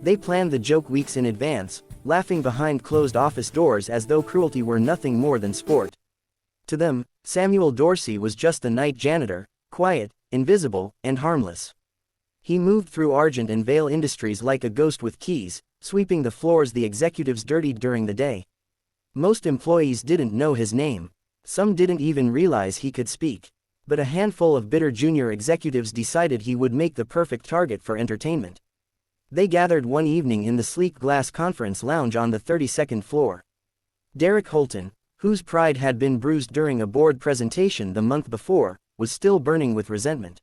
They planned the joke weeks in advance, laughing behind closed office doors as though cruelty were nothing more than sport. To them, Samuel Dorsey was just the night janitor, quiet, invisible, and harmless. He moved through Argent and Vale Industries like a ghost with keys, sweeping the floors the executives dirtied during the day. Most employees didn't know his name. Some didn't even realize he could speak. But a handful of bitter junior executives decided he would make the perfect target for entertainment. They gathered one evening in the sleek glass conference lounge on the 32nd floor. Derek Holton, whose pride had been bruised during a board presentation the month before, was still burning with resentment.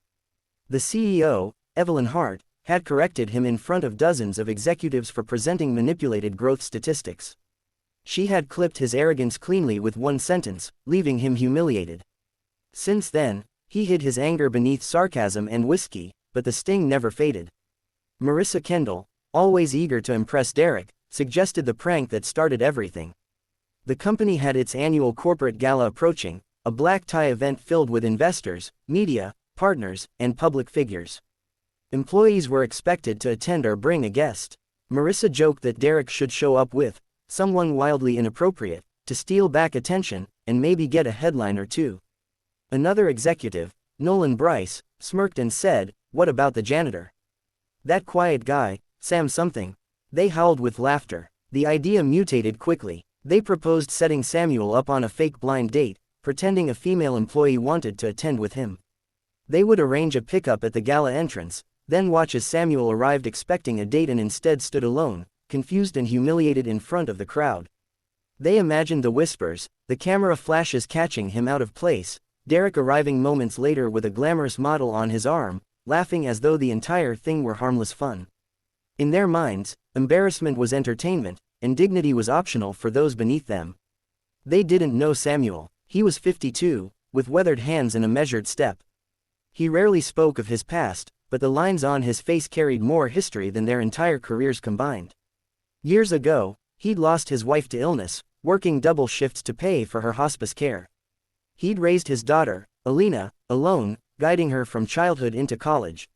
The CEO, Evelyn Hart, had corrected him in front of dozens of executives for presenting manipulated growth statistics. She had clipped his arrogance cleanly with one sentence, leaving him humiliated. Since then, he hid his anger beneath sarcasm and whiskey, but the sting never faded. Marissa Kendall, always eager to impress Derek, suggested the prank that started everything. The company had its annual corporate gala approaching, a black tie event filled with investors, media, partners, and public figures. Employees were expected to attend or bring a guest. Marissa joked that Derek should show up with someone wildly inappropriate, to steal back attention, and maybe get a headline or two. Another executive, Nolan Bryce, smirked and said, "What about the janitor? That quiet guy, Sam something." They howled with laughter. The idea mutated quickly. They proposed setting Samuel up on a fake blind date, pretending a female employee wanted to attend with him. They would arrange a pickup at the gala entrance, then watch as Samuel arrived expecting a date and instead stood alone, confused and humiliated in front of the crowd. They imagined the whispers, the camera flashes catching him out of place, Derek arriving moments later with a glamorous model on his arm, laughing as though the entire thing were harmless fun. In their minds, embarrassment was entertainment, and dignity was optional for those beneath them. They didn't know Samuel. He was 52, with weathered hands and a measured step. He rarely spoke of his past, but the lines on his face carried more history than their entire careers combined. Years ago, he'd lost his wife to illness, working double shifts to pay for her hospice care. He'd raised his daughter, Alina, alone, guiding her from childhood into college.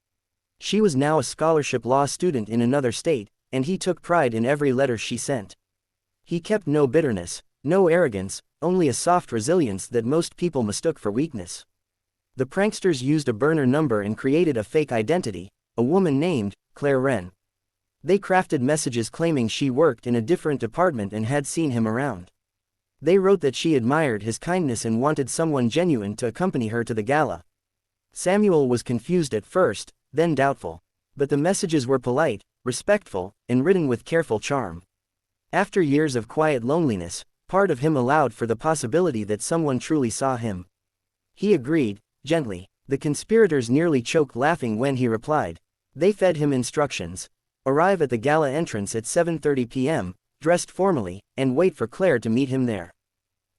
She was now a scholarship law student in another state, and he took pride in every letter she sent. He kept no bitterness, no arrogance, only a soft resilience that most people mistook for weakness. The pranksters used a burner number and created a fake identity, a woman named Claire Wren. They crafted messages claiming she worked in a different department and had seen him around. They wrote that she admired his kindness and wanted someone genuine to accompany her to the gala. Samuel was confused at first, then doubtful. But the messages were polite, respectful, and written with careful charm. After years of quiet loneliness, part of him allowed for the possibility that someone truly saw him. He agreed, gently. The conspirators nearly choked laughing when he replied. They fed him instructions. Arrive at the gala entrance at 7:30 p.m., dressed formally, and wait for Claire to meet him there.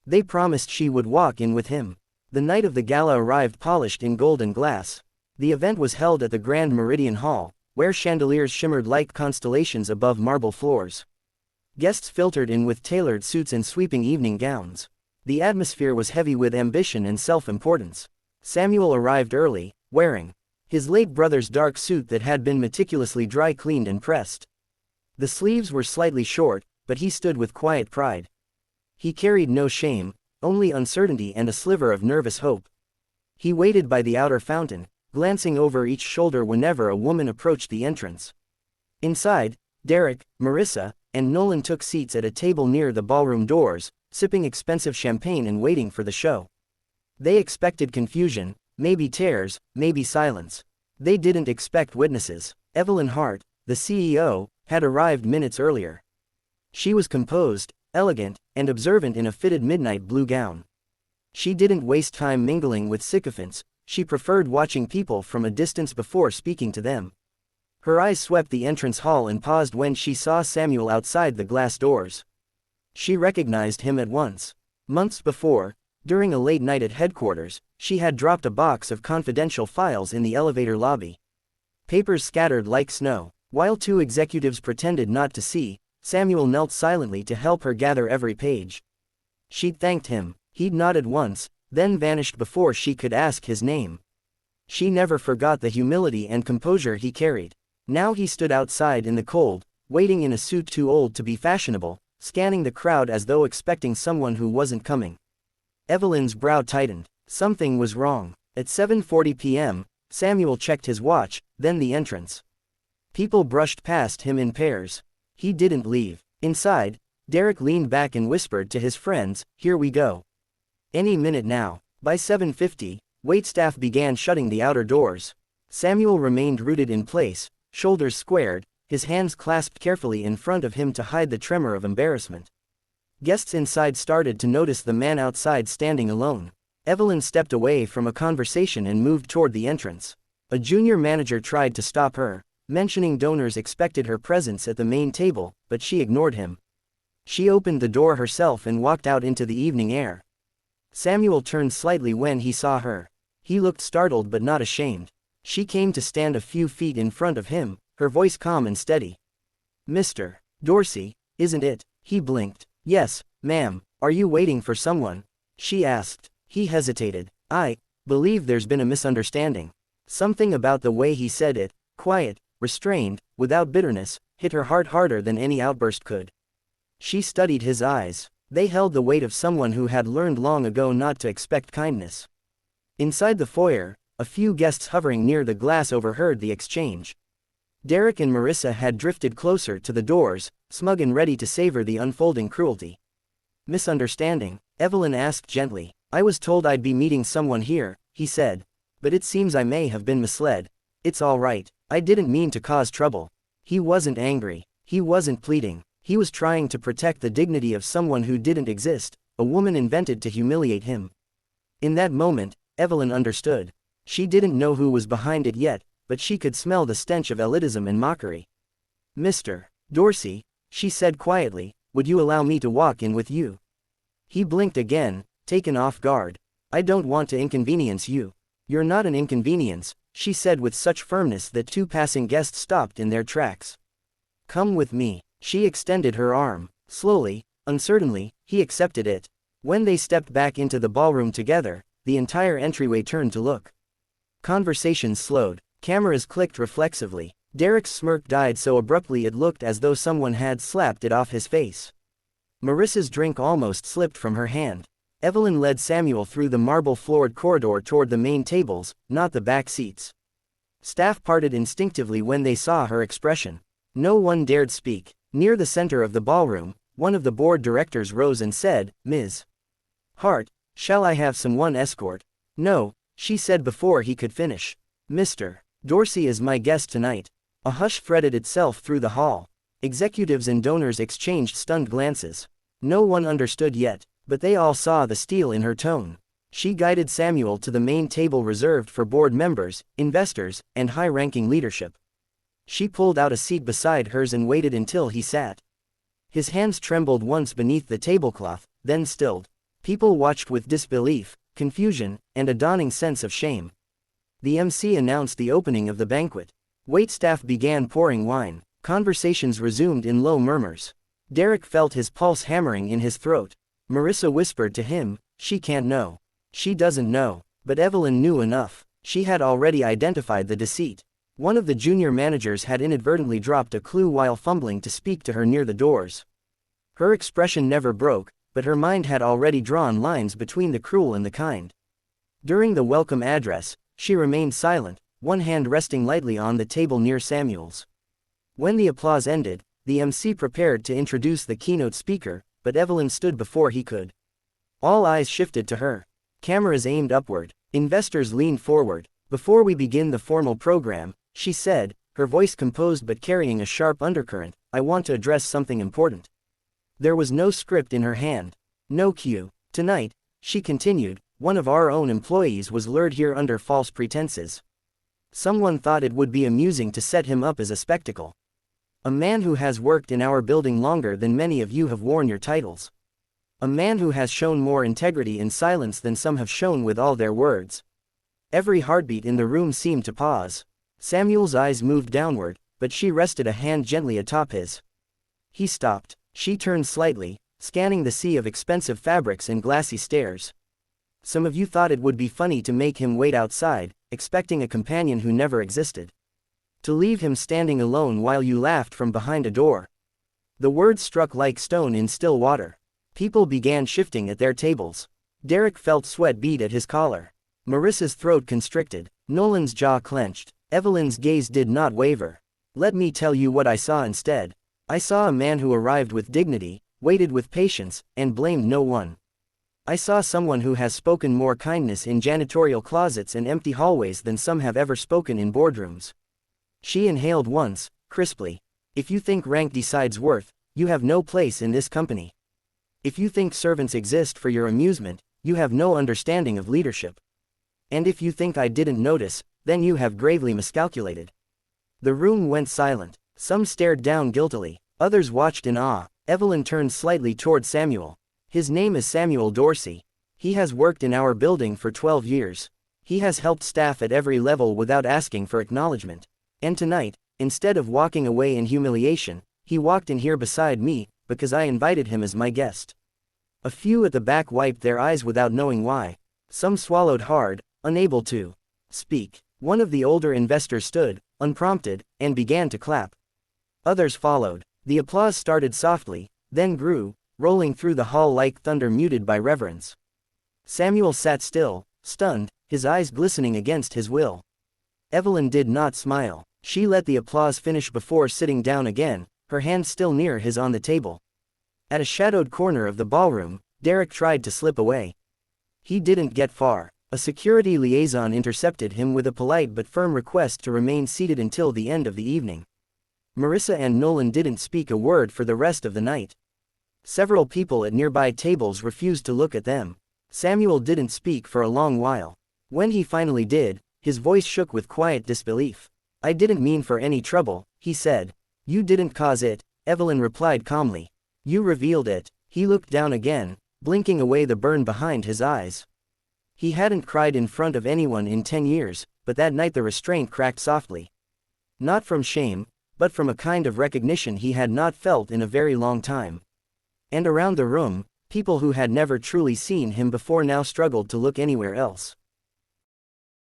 They promised she would walk in with him. The night of the gala arrived polished in gold and glass. The event was held at the Grand Meridian Hall, where chandeliers shimmered like constellations above marble floors. Guests filtered in with tailored suits and sweeping evening gowns. The atmosphere was heavy with ambition and self-importance. Samuel arrived early, wearing his late brother's dark suit that had been meticulously dry-cleaned and pressed. The sleeves were slightly short, but he stood with quiet pride. He carried no shame, only uncertainty and a sliver of nervous hope. He waited by the outer fountain, glancing over each shoulder whenever a woman approached the entrance. Inside, Derek, Marissa, and Nolan took seats at a table near the ballroom doors, sipping expensive champagne and waiting for the show. They expected confusion, maybe tears, maybe silence. They didn't expect witnesses. Evelyn Hart, the CEO, had arrived minutes earlier. She was composed, elegant, and observant in a fitted midnight blue gown. She didn't waste time mingling with sycophants, she preferred watching people from a distance before speaking to them. Her eyes swept the entrance hall and paused when she saw Samuel outside the glass doors. She recognized him at once. Months before, during a late night at headquarters, she had dropped a box of confidential files in the elevator lobby. Papers scattered like snow. While two executives pretended not to see, Samuel knelt silently to help her gather every page. She'd thanked him. He'd nodded once, then vanished before she could ask his name. She never forgot the humility and composure he carried. Now he stood outside in the cold, waiting in a suit too old to be fashionable, scanning the crowd as though expecting someone who wasn't coming. Evelyn's brow tightened. Something was wrong. At 7:40 p.m., Samuel checked his watch, then the entrance. People brushed past him in pairs. He didn't leave. Inside, Derek leaned back and whispered to his friends, "Here we go. Any minute now." By 7:50, waitstaff began shutting the outer doors. Samuel remained rooted in place, shoulders squared, his hands clasped carefully in front of him to hide the tremor of embarrassment. Guests inside started to notice the man outside standing alone. Evelyn stepped away from a conversation and moved toward the entrance. A junior manager tried to stop her, mentioning donors expected her presence at the main table, but she ignored him. She opened the door herself and walked out into the evening air. Samuel turned slightly when he saw her. He looked startled but not ashamed. She came to stand a few feet in front of him, her voice calm and steady. "Mr. Dorsey, isn't it?" He blinked. "Yes, ma'am. Are you waiting for someone?" she asked. He hesitated. "I believe there's been a misunderstanding." Something about the way he said it, quiet, restrained, without bitterness, hit her heart harder than any outburst could. She studied his eyes. They held the weight of someone who had learned long ago not to expect kindness. Inside the foyer, a few guests hovering near the glass overheard the exchange. Derek and Marissa had drifted closer to the doors, smug and ready to savor the unfolding cruelty. "Misunderstanding?" Evelyn asked gently. "I was told I'd be meeting someone here," he said. "But it seems I may have been misled. It's all right. I didn't mean to cause trouble." He wasn't angry. He wasn't pleading. He was trying to protect the dignity of someone who didn't exist, a woman invented to humiliate him. In that moment, Evelyn understood. She didn't know who was behind it yet, but she could smell the stench of elitism and mockery. "Mr. Dorsey," she said quietly, "would you allow me to walk in with you?" He blinked again, taken off guard. "I don't want to inconvenience you." "You're not an inconvenience," she said with such firmness that two passing guests stopped in their tracks. "Come with me." She extended her arm. Slowly, uncertainly, he accepted it. When they stepped back into the ballroom together, the entire entryway turned to look. Conversations slowed. Cameras clicked reflexively. Derek's smirk died so abruptly it looked as though someone had slapped it off his face. Marissa's drink almost slipped from her hand. Evelyn led Samuel through the marble-floored corridor toward the main tables, not the back seats. Staff parted instinctively when they saw her expression. No one dared speak. Near the center of the ballroom, one of the board directors rose and said, "Ms. Hart, shall I have someone escort?" "No," she said before he could finish. "Mr. Dorsey is my guest tonight." A hush threaded itself through the hall. Executives and donors exchanged stunned glances. No one understood yet, but they all saw the steel in her tone. She guided Samuel to the main table reserved for board members, investors, and high-ranking leadership. She pulled out a seat beside hers and waited until he sat. His hands trembled once beneath the tablecloth, then stilled. People watched with disbelief, confusion, and a dawning sense of shame. The MC announced the opening of the banquet. Waitstaff began pouring wine. Conversations resumed in low murmurs. Derek felt his pulse hammering in his throat. Marissa whispered to him, "She can't know. She doesn't know." But Evelyn knew enough. She had already identified the deceit. One of the junior managers had inadvertently dropped a clue while fumbling to speak to her near the doors. Her expression never broke, but her mind had already drawn lines between the cruel and the kind. During the welcome address, she remained silent, one hand resting lightly on the table near Samuel's. When the applause ended, the MC prepared to introduce the keynote speaker, but Evelyn stood before he could. All eyes shifted to her. Cameras aimed upward. Investors leaned forward. "Before we begin the formal program," she said, her voice composed but carrying a sharp undercurrent, "I want to address something important." There was no script in her hand. No cue. "Tonight," she continued, "one of our own employees was lured here under false pretenses. Someone thought it would be amusing to set him up as a spectacle. A man who has worked in our building longer than many of you have worn your titles. A man who has shown more integrity in silence than some have shown with all their words." Every heartbeat in the room seemed to pause. Samuel's eyes moved downward, but she rested a hand gently atop his. He stopped. She turned slightly, scanning the sea of expensive fabrics and glassy stairs. "Some of you thought it would be funny to make him wait outside, expecting a companion who never existed. To leave him standing alone while you laughed from behind a door. The words struck like stone in still water. People began shifting at their tables. Derek felt sweat bead at his collar. Marissa's throat constricted. Nolan's jaw clenched. Evelyn's gaze did not waver. Let me tell you what I saw instead. I saw a man who arrived with dignity, waited with patience, and blamed no one. I saw someone who has spoken more kindness in janitorial closets and empty hallways than some have ever spoken in boardrooms. She inhaled once, crisply. If you think rank decides worth, you have no place in this company. If you think servants exist for your amusement, you have no understanding of leadership. And if you think I didn't notice, then you have gravely miscalculated. The room went silent. Some stared down guiltily. Others watched in awe. Evelyn turned slightly toward Samuel. His name is Samuel Dorsey. He has worked in our building for 12 years. He has helped staff at every level without asking for acknowledgement. And tonight, instead of walking away in humiliation, he walked in here beside me, because I invited him as my guest. A few at the back wiped their eyes without knowing why. Some swallowed hard, unable to speak. One of the older investors stood, unprompted, and began to clap. Others followed. The applause started softly, then grew, rolling through the hall like thunder muted by reverence. Samuel sat still, stunned, his eyes glistening against his will. Evelyn did not smile. She let the applause finish before sitting down again, her hand still near his on the table. At a shadowed corner of the ballroom, Derek tried to slip away. He didn't get far. A security liaison intercepted him with a polite but firm request to remain seated until the end of the evening. Marissa and Nolan didn't speak a word for the rest of the night. Several people at nearby tables refused to look at them. Samuel didn't speak for a long while. When he finally did, his voice shook with quiet disbelief. I didn't mean for any trouble, he said. You didn't cause it, Evelyn replied calmly. You revealed it. He looked down again, blinking away the burn behind his eyes. He hadn't cried in front of anyone in 10 years, but that night the restraint cracked softly. Not from shame, but from a kind of recognition he had not felt in a very long time. And around the room, people who had never truly seen him before now struggled to look anywhere else.